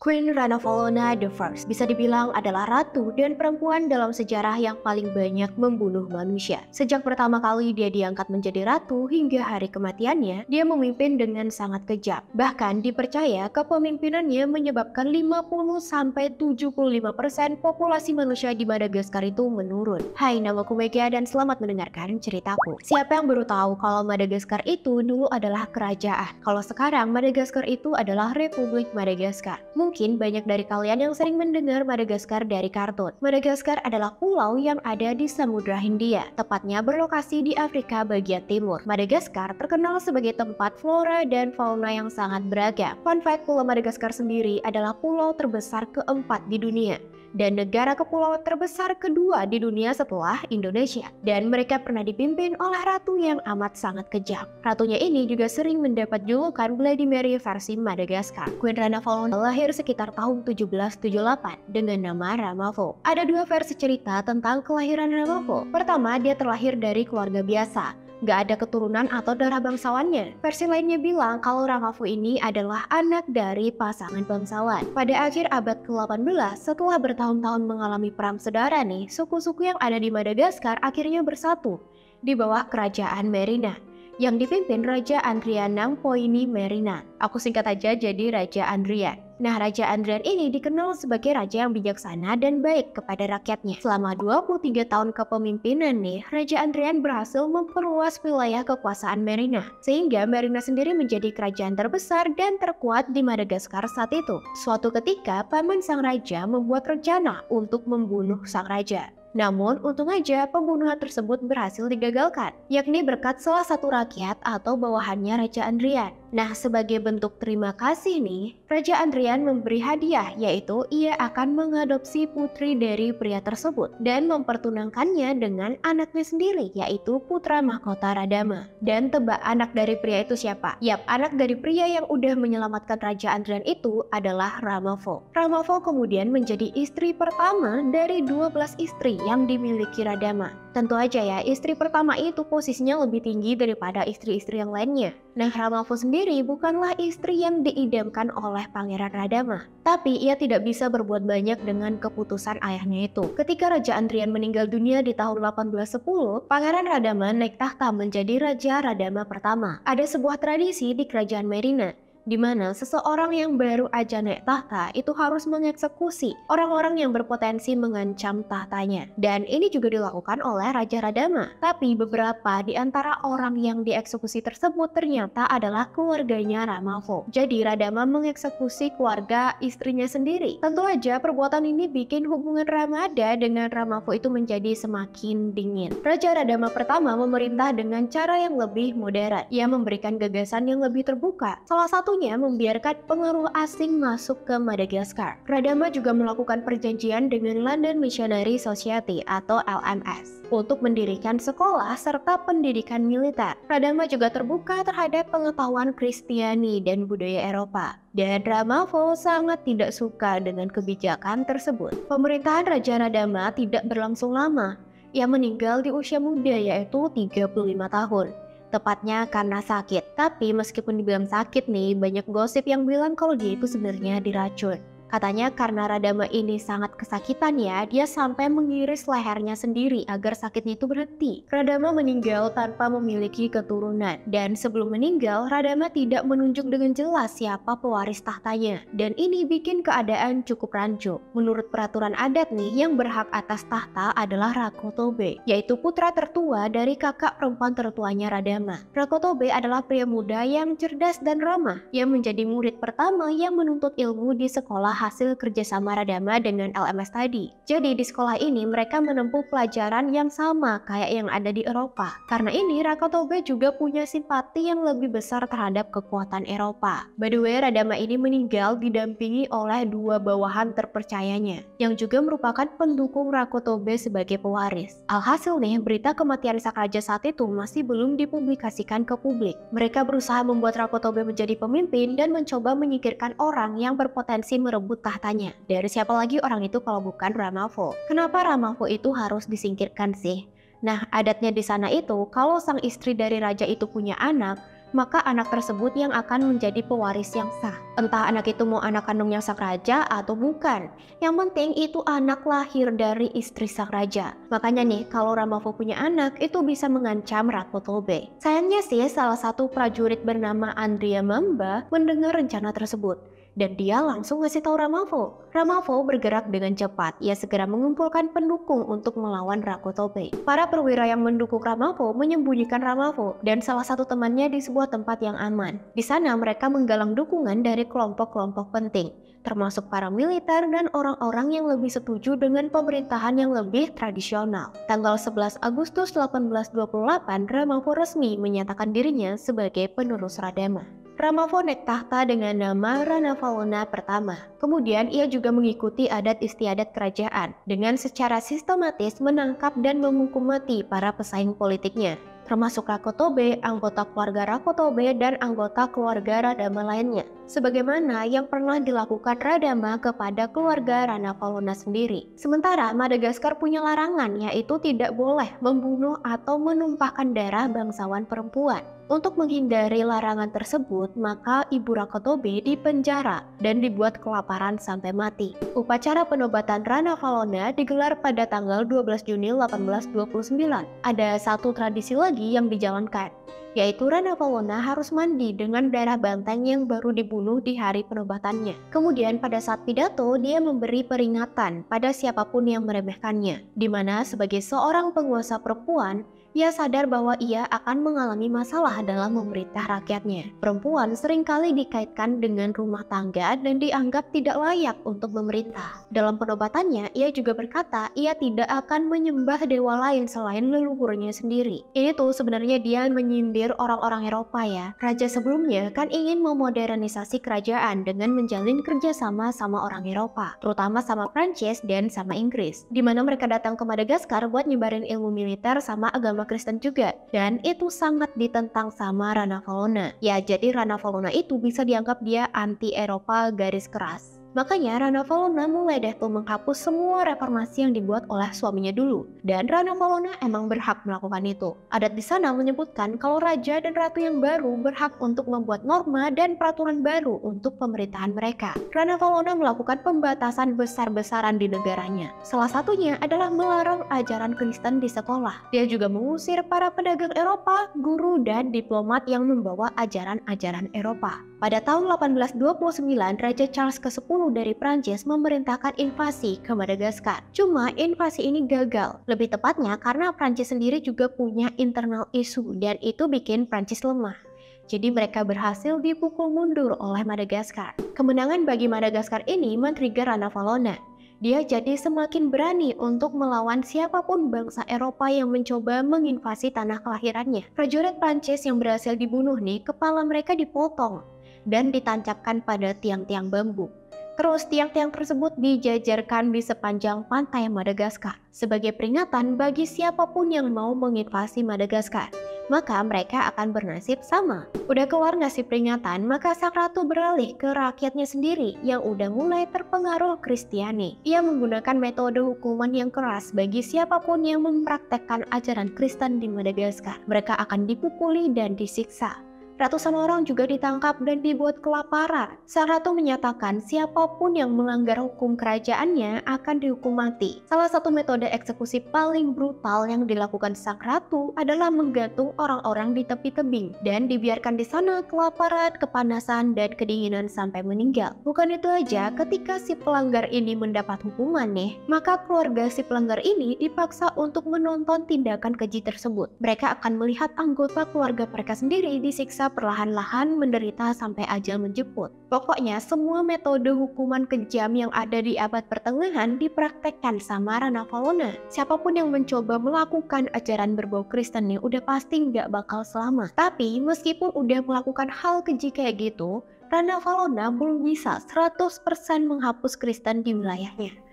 Queen Ranavalona the First bisa dibilang adalah ratu dan perempuan dalam sejarah yang paling banyak membunuh manusia. Sejak pertama kali dia diangkat menjadi ratu hingga hari kematiannya, dia memimpin dengan sangat kejam. Bahkan dipercaya kepemimpinannya menyebabkan 50-75% populasi manusia di Madagaskar itu menurun. Hai, namaku Mega dan selamat mendengarkan ceritaku. Siapa yang baru tahu kalau Madagaskar itu dulu adalah kerajaan? Kalau sekarang Madagaskar itu adalah Republik Madagaskar. Mungkin banyak dari kalian yang sering mendengar Madagaskar dari kartun. Madagaskar adalah pulau yang ada di Samudra Hindia, tepatnya berlokasi di Afrika bagian timur. Madagaskar terkenal sebagai tempat flora dan fauna yang sangat beragam. Fun fact, Pulau Madagaskar sendiri adalah pulau terbesar keempat di dunia dan negara kepulauan terbesar kedua di dunia setelah Indonesia. Dan mereka pernah dipimpin oleh ratu yang amat sangat kejam. Ratunya ini juga sering mendapat julukan Bloody Mary versi Madagaskar. Queen Ranavalona lahir sekitar tahun 1778 dengan nama Ramavo. Ada dua versi cerita tentang kelahiran Ramavo. Pertama, dia terlahir dari keluarga biasa, gak ada keturunan atau darah bangsawannya. Versi lainnya bilang kalau Ramavo ini adalah anak dari pasangan bangsawan. Pada akhir abad ke-18, setelah bertahun-tahun mengalami perang saudara nih, suku-suku yang ada di Madagaskar akhirnya bersatu di bawah kerajaan Merina yang dipimpin Raja Andrian Nampoini Merina. Aku singkat aja jadi Raja Andrian. Nah, Raja Andrian ini dikenal sebagai raja yang bijaksana dan baik kepada rakyatnya. Selama 23 tahun kepemimpinan nih, Raja Andrian berhasil memperluas wilayah kekuasaan Merina, sehingga Merina sendiri menjadi kerajaan terbesar dan terkuat di Madagaskar saat itu. Suatu ketika, paman sang raja membuat rencana untuk membunuh sang raja. Namun, untung aja pembunuhan tersebut berhasil digagalkan, yakni berkat salah satu rakyat atau bawahannya Raja Andrian. Nah, sebagai bentuk terima kasih nih, Raja Andrian memberi hadiah, yaitu ia akan mengadopsi putri dari pria tersebut dan mempertunangkannya dengan anaknya sendiri, yaitu putra mahkota Radama. Dan tebak anak dari pria itu siapa? Yap, anak dari pria yang udah menyelamatkan Raja Andrian itu adalah Ramavo. Ramavo kemudian menjadi istri pertama dari 12 istri yang dimiliki Radama. Tentu aja ya, istri pertama itu posisinya lebih tinggi daripada istri-istri yang lainnya. Nah, Ramavo sendiri bukanlah istri yang diidamkan oleh Pangeran Radama, tapi ia tidak bisa berbuat banyak dengan keputusan ayahnya itu. Ketika Raja Andrian meninggal dunia di tahun 1810, Pangeran Radama naik tahta menjadi Raja Radama pertama. Ada sebuah tradisi di kerajaan Merina, di mana seseorang yang baru aja naik tahta itu harus mengeksekusi orang-orang yang berpotensi mengancam tahtanya. Dan ini juga dilakukan oleh Raja Radama. Tapi beberapa di antara orang yang dieksekusi tersebut ternyata adalah keluarganya Ramavo. Jadi Radama mengeksekusi keluarga istrinya sendiri. Tentu aja perbuatan ini bikin hubungan Ramada dengan Ramavo itu menjadi semakin dingin. Raja Radama pertama memerintah dengan cara yang lebih modern. Ia memberikan gagasan yang lebih terbuka. Salah satu membiarkan pengaruh asing masuk ke Madagaskar. Radama juga melakukan perjanjian dengan London Missionary Society atau LMS untuk mendirikan sekolah serta pendidikan militer. Radama juga terbuka terhadap pengetahuan Kristiani dan budaya Eropa. Dan Ramavo sangat tidak suka dengan kebijakan tersebut. Pemerintahan Raja Radama tidak berlangsung lama. Ia meninggal di usia muda, yaitu 35 tahun. Tepatnya karena sakit. Tapi meskipun dibilang sakit nih, banyak gosip yang bilang kalau dia itu sebenarnya diracun. Katanya karena Radama ini sangat kesakitan ya, dia sampai mengiris lehernya sendiri agar sakitnya itu berhenti. Radama meninggal tanpa memiliki keturunan. Dan sebelum meninggal, Radama tidak menunjuk dengan jelas siapa pewaris tahtanya. Dan ini bikin keadaan cukup rancu. Menurut peraturan adat nih, yang berhak atas tahta adalah Rakotobe, yaitu putra tertua dari kakak perempuan tertuanya Radama. Rakotobe adalah pria muda yang cerdas dan ramah, yang menjadi murid pertama yang menuntut ilmu di sekolah hasil kerjasama Radama dengan LMS tadi. Jadi di sekolah ini mereka menempuh pelajaran yang sama kayak yang ada di Eropa. Karena ini Rakotobe juga punya simpati yang lebih besar terhadap kekuatan Eropa. By the way, Radama ini meninggal didampingi oleh dua bawahan terpercayanya yang juga merupakan pendukung Rakotobe sebagai pewaris. Alhasil nih, berita kematian sang raja saat itu masih belum dipublikasikan ke publik. Mereka berusaha membuat Rakotobe menjadi pemimpin dan mencoba menyingkirkan orang yang berpotensi merebut tahtanya. Dari siapa lagi orang itu kalau bukan Ramavo? Kenapa Ramavo itu harus disingkirkan sih? Nah, adatnya di sana itu kalau sang istri dari raja itu punya anak, maka anak tersebut yang akan menjadi pewaris yang sah. Entah anak itu mau anak kandungnya sang raja atau bukan. Yang penting itu anak lahir dari istri sang raja. Makanya nih, kalau Ramavo punya anak, itu bisa mengancam Ratu Tobe. Sayangnya sih, salah satu prajurit bernama Andrea Mamba mendengar rencana tersebut. Dan dia langsung ngasih tahu Ramavo. Ramavo bergerak dengan cepat. Ia segera mengumpulkan pendukung untuk melawan Ratu Tobe. Para perwira yang mendukung Ramavo menyembunyikan Ramavo dan salah satu temannya di sebuah tempat yang aman. Di sana mereka menggalang dukungan dari kelompok-kelompok penting, termasuk para militer dan orang-orang yang lebih setuju dengan pemerintahan yang lebih tradisional. Tanggal 11 Agustus 1828, Ramavo resmi menyatakan dirinya sebagai penerus Radama. Ramavo naik tahta dengan nama Ranavalona pertama. Kemudian ia juga mengikuti adat istiadat kerajaan dengan secara sistematis menangkap dan menghukum mati para pesaing politiknya, termasuk Rako Tobe, anggota keluarga Rako Tobe, dan anggota keluarga Radama lainnya, sebagaimana yang pernah dilakukan Radama kepada keluarga Ranavalona sendiri. Sementara Madagaskar punya larangan, yaitu tidak boleh membunuh atau menumpahkan darah bangsawan perempuan. Untuk menghindari larangan tersebut, maka Ibu Rako Tobe dipenjara dan dibuat kelaparan sampai mati. Upacara penobatan Ranavalona digelar pada tanggal 12 Juni 1829. Ada satu tradisi lagi yang dijalankan, yaitu Ranavalona harus mandi dengan darah banteng yang baru dibunuh di hari penobatannya. Kemudian pada saat pidato, dia memberi peringatan pada siapapun yang meremehkannya, di mana sebagai seorang penguasa perempuan, ia sadar bahwa ia akan mengalami masalah dalam memerintah rakyatnya. Perempuan seringkali dikaitkan dengan rumah tangga dan dianggap tidak layak untuk memerintah. Dalam penobatannya, ia juga berkata ia tidak akan menyembah dewa lain selain leluhurnya sendiri. Ini tuh sebenarnya dia menyindir orang-orang Eropa ya. Raja sebelumnya kan ingin memodernisasi kerajaan dengan menjalin kerjasama sama orang Eropa, terutama sama Prancis dan sama Inggris, di mana mereka datang ke Madagaskar buat nyebarin ilmu militer sama agama Kristen juga, dan itu sangat ditentang sama Ranavalona. Ya, jadi Ranavalona itu bisa dianggap dia anti Eropa garis keras. Makanya Ranavalona mulai deh tuh menghapus semua reformasi yang dibuat oleh suaminya dulu. Dan Ranavalona emang berhak melakukan itu. Adat di sana menyebutkan kalau raja dan ratu yang baru berhak untuk membuat norma dan peraturan baru untuk pemerintahan mereka. Ranavalona melakukan pembatasan besar-besaran di negaranya. Salah satunya adalah melarang ajaran Kristen di sekolah. Dia juga mengusir para pedagang Eropa, guru, dan diplomat yang membawa ajaran-ajaran Eropa. Pada tahun 1829, Raja Charles ke-10 dari Prancis memerintahkan invasi ke Madagaskar. Cuma invasi ini gagal. Lebih tepatnya karena Prancis sendiri juga punya internal isu dan itu bikin Prancis lemah. Jadi mereka berhasil dipukul mundur oleh Madagaskar. Kemenangan bagi Madagaskar ini men-trigger Ranavalona. Dia jadi semakin berani untuk melawan siapapun bangsa Eropa yang mencoba menginvasi tanah kelahirannya. Prajurit Prancis yang berhasil dibunuh nih, kepala mereka dipotong dan ditancapkan pada tiang-tiang bambu. Terus tiang-tiang tersebut dijajarkan di sepanjang pantai Madagaskar sebagai peringatan bagi siapapun yang mau menginvasi Madagaskar. Maka mereka akan bernasib sama. Udah keluar ngasih peringatan, maka sang ratu beralih ke rakyatnya sendiri yang udah mulai terpengaruh Kristiani. Ia menggunakan metode hukuman yang keras bagi siapapun yang mempraktekkan ajaran Kristen di Madagaskar. Mereka akan dipukuli dan disiksa. Ratusan orang juga ditangkap dan dibuat kelaparan. Sang ratu menyatakan siapapun yang melanggar hukum kerajaannya akan dihukum mati. Salah satu metode eksekusi paling brutal yang dilakukan sang ratu adalah menggantung orang-orang di tepi tebing dan dibiarkan di sana kelaparan, kepanasan, dan kedinginan sampai meninggal. Bukan itu aja, ketika si pelanggar ini mendapat hukuman nih, maka keluarga si pelanggar ini dipaksa untuk menonton tindakan keji tersebut. Mereka akan melihat anggota keluarga mereka sendiri disiksa perlahan-lahan menderita sampai ajal menjemput. Pokoknya semua metode hukuman kejam yang ada di abad pertengahan dipraktekkan sama Ranavalona. Siapapun yang mencoba melakukan ajaran berbau Kristen nih udah pasti nggak bakal selamat. Tapi meskipun udah melakukan hal keji kayak gitu, Ranavalona belum bisa 100% menghapus Kristen di wilayahnya.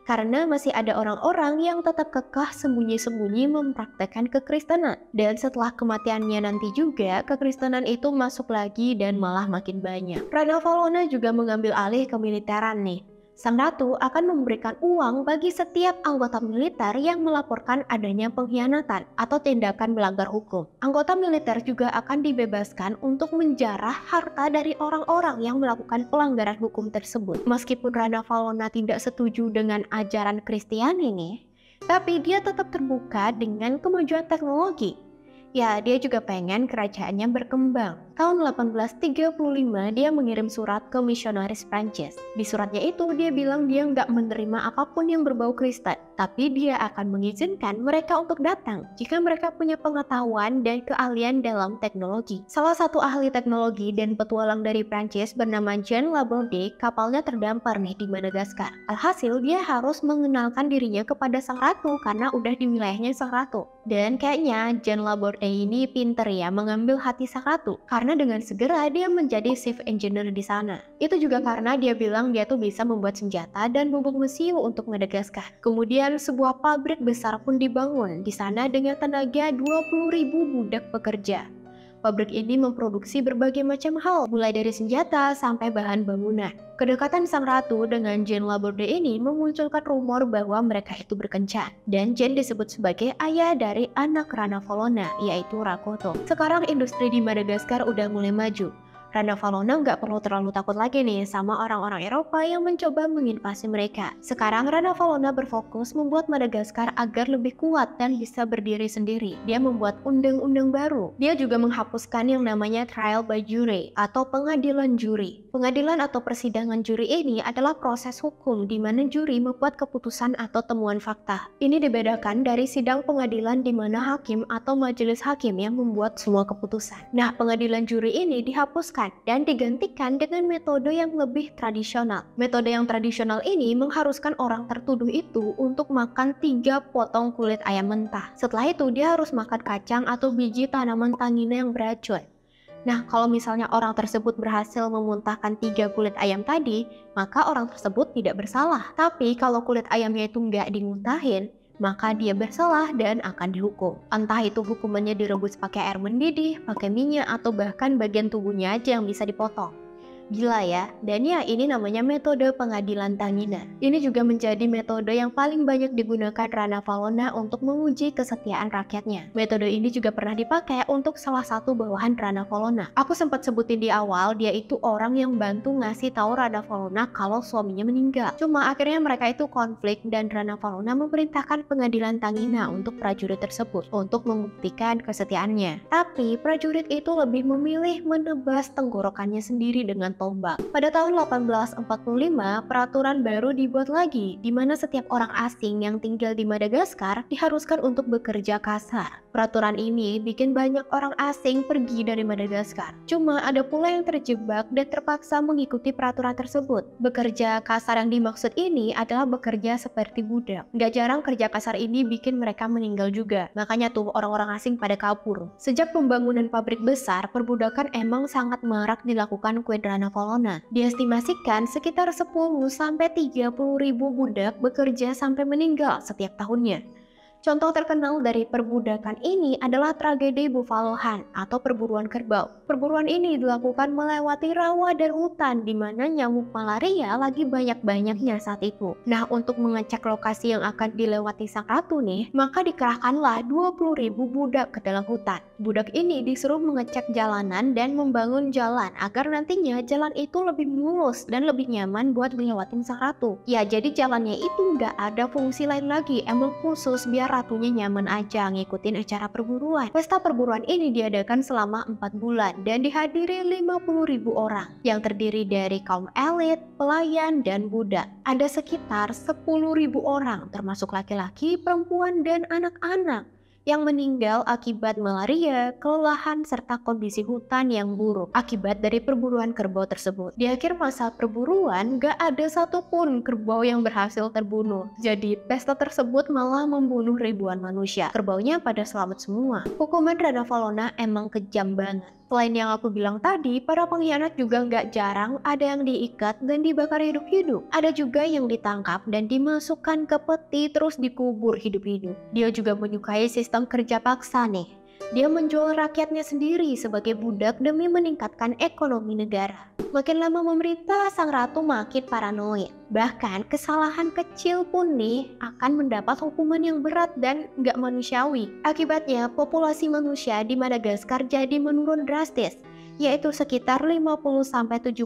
Karena masih ada orang-orang yang tetap kekeh sembunyi-sembunyi mempraktekkan kekristenan. Dan setelah kematiannya nanti juga, kekristenan itu masuk lagi dan malah makin banyak. Ranavalona juga mengambil alih kemiliteran nih. Sang ratu akan memberikan uang bagi setiap anggota militer yang melaporkan adanya pengkhianatan atau tindakan melanggar hukum. Anggota militer juga akan dibebaskan untuk menjarah harta dari orang-orang yang melakukan pelanggaran hukum tersebut. Meskipun Rana Valona tidak setuju dengan ajaran Kristiani nih, tapi dia tetap terbuka dengan kemajuan teknologi. Ya, dia juga pengen kerajaannya berkembang. Tahun 1835, dia mengirim surat ke misionaris Prancis. Di suratnya itu, dia bilang dia nggak menerima apapun yang berbau Kristen, tapi dia akan mengizinkan mereka untuk datang jika mereka punya pengetahuan dan keahlian dalam teknologi. Salah satu ahli teknologi dan petualang dari Prancis bernama Jean Laborde, kapalnya terdampar nih di Madagaskar. Alhasil, dia harus mengenalkan dirinya kepada sang ratu karena udah di wilayahnya sang ratu. Dan kayaknya Jean Laborde ini pinter ya mengambil hati sang ratu, karena dengan segera dia menjadi chief engineer di sana. Itu juga karena dia bilang dia tuh bisa membuat senjata dan bubuk mesiu untuk Madagaskar. Kemudian sebuah pabrik besar pun dibangun di sana dengan tenaga 20.000 budak pekerja. Pabrik ini memproduksi berbagai macam hal, mulai dari senjata sampai bahan bangunan. Kedekatan sang ratu dengan Jean Laborde ini memunculkan rumor bahwa mereka itu berkencan. Dan Jean disebut sebagai ayah dari anak Rana Valona, yaitu Rakoto. Sekarang industri di Madagaskar udah mulai maju. Rana Valona nggak perlu terlalu takut lagi nih sama orang-orang Eropa yang mencoba menginvasi mereka. Sekarang Rana Valona berfokus membuat Madagaskar agar lebih kuat dan bisa berdiri sendiri. Dia membuat undang-undang baru. Dia juga menghapuskan yang namanya trial by jury atau pengadilan juri. Pengadilan atau persidangan juri ini adalah proses hukum di mana juri membuat keputusan atau temuan fakta. Ini dibedakan dari sidang pengadilan di mana hakim atau majelis hakim yang membuat semua keputusan. Nah, pengadilan juri ini dihapuskan dan digantikan dengan metode yang lebih tradisional. Metode yang tradisional ini mengharuskan orang tertuduh itu untuk makan 3 potong kulit ayam mentah. Setelah itu dia harus makan kacang atau biji tanaman tangina yang beracun. Nah, kalau misalnya orang tersebut berhasil memuntahkan 3 kulit ayam tadi, maka orang tersebut tidak bersalah. Tapi kalau kulit ayamnya itu nggak dimuntahin, maka dia bersalah dan akan dihukum. Entah itu hukumannya direbus pakai air mendidih, pakai minyak, atau bahkan bagian tubuhnya aja yang bisa dipotong. Gila ya, dan ya ini namanya metode pengadilan tangina. Ini juga menjadi metode yang paling banyak digunakan Rana Valona untuk menguji kesetiaan rakyatnya. Metode ini juga pernah dipakai untuk salah satu bawahan Rana Valona. Aku sempat sebutin di awal, dia itu orang yang bantu ngasih tahu Rana Valona kalau suaminya meninggal. Cuma akhirnya mereka itu konflik dan Rana Valona memerintahkan pengadilan tangina untuk prajurit tersebut untuk membuktikan kesetiaannya. Tapi prajurit itu lebih memilih menebas tenggorokannya sendiri dengan tombak. Pada tahun 1845, peraturan baru dibuat lagi, di mana setiap orang asing yang tinggal di Madagaskar diharuskan untuk bekerja kasar. Peraturan ini bikin banyak orang asing pergi dari Madagaskar. Cuma ada pula yang terjebak dan terpaksa mengikuti peraturan tersebut. Bekerja kasar yang dimaksud ini adalah bekerja seperti budak. Gak jarang kerja kasar ini bikin mereka meninggal juga. Makanya tuh orang-orang asing pada kabur. Sejak pembangunan pabrik besar, perbudakan emang sangat marak dilakukan Queen Rana Valona. Diestimasikan sekitar 10-30 ribu budak bekerja sampai meninggal setiap tahunnya. Contoh terkenal dari perbudakan ini adalah tragedi Buffalo Hunt atau perburuan kerbau. Perburuan ini dilakukan melewati rawa dan hutan di mana nyamuk malaria lagi banyak-banyaknya saat itu. Nah, untuk mengecek lokasi yang akan dilewati sang ratu nih, maka dikerahkanlah 20.000 budak ke dalam hutan. Budak ini disuruh mengecek jalanan dan membangun jalan agar nantinya jalan itu lebih mulus dan lebih nyaman buat ngelewatin sang ratu. Ya, jadi jalannya itu nggak ada fungsi lain lagi, emang khusus biar ratunya nyaman aja ngikutin acara perburuan. Pesta perburuan ini diadakan selama 4 bulan dan dihadiri 50.000 orang yang terdiri dari kaum elit, pelayan, dan budak. Ada sekitar 10.000 orang termasuk laki-laki, perempuan, dan anak-anak yang meninggal akibat malaria, kelelahan, serta kondisi hutan yang buruk akibat dari perburuan kerbau tersebut. Di akhir masa perburuan, gak ada satupun kerbau yang berhasil terbunuh. Jadi, pesta tersebut malah membunuh ribuan manusia. Kerbaunya pada selamat semua. Hukuman Rana Valona emang kejam banget. Selain yang aku bilang tadi, para pengkhianat juga nggak jarang ada yang diikat dan dibakar hidup-hidup. Ada juga yang ditangkap dan dimasukkan ke peti terus dikubur hidup-hidup. Dia juga menyukai sistem kerja paksa nih. Dia menjual rakyatnya sendiri sebagai budak demi meningkatkan ekonomi negara. Makin lama memerintah, sang ratu makin paranoid. Bahkan kesalahan kecil pun nih akan mendapat hukuman yang berat dan nggak manusiawi. Akibatnya populasi manusia di Madagaskar jadi menurun drastis, yaitu sekitar 50-75%.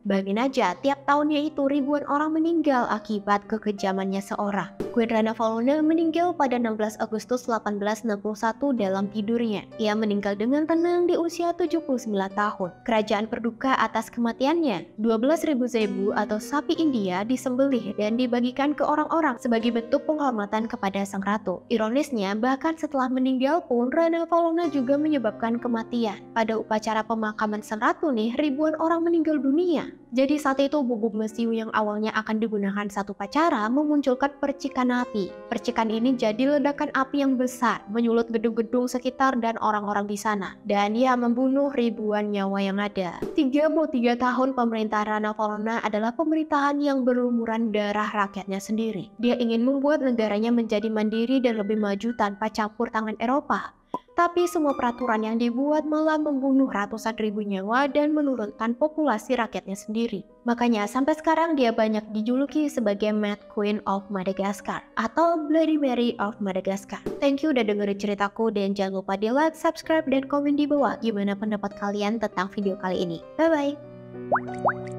Bayangin aja, tiap tahunnya itu ribuan orang meninggal akibat kekejamannya seorang. Queen Rana Valona meninggal pada 16 Agustus 1861 dalam tidurnya. Ia meninggal dengan tenang di usia 79 tahun. Kerajaan berduka atas kematiannya. 12.000 zebu atau sapi India disembelih dan dibagikan ke orang-orang sebagai bentuk penghormatan kepada sang ratu. Ironisnya, bahkan setelah meninggal pun Rana Valona juga menyebabkan kematian. Pada upacara pemakaman sang ratu nih, ribuan orang meninggal dunia. Jadi saat itu bubuk mesiu yang awalnya akan digunakan satu upacara memunculkan percikan api. Percikan ini jadi ledakan api yang besar, menyulut gedung-gedung sekitar dan orang-orang di sana. Dan ia membunuh ribuan nyawa yang ada. 33 tahun pemerintahan Rana Valona adalah pemerintahan yang berlumuran darah rakyatnya sendiri. Dia ingin membuat negaranya menjadi mandiri dan lebih maju tanpa campur tangan Eropa. Tapi semua peraturan yang dibuat malah membunuh ratusan ribu nyawa dan menurunkan populasi rakyatnya sendiri. Makanya sampai sekarang dia banyak dijuluki sebagai Mad Queen of Madagascar atau Bloody Mary of Madagascar. Thank you udah dengerin ceritaku dan jangan lupa di like, subscribe, dan komen di bawah gimana pendapat kalian tentang video kali ini. Bye-bye!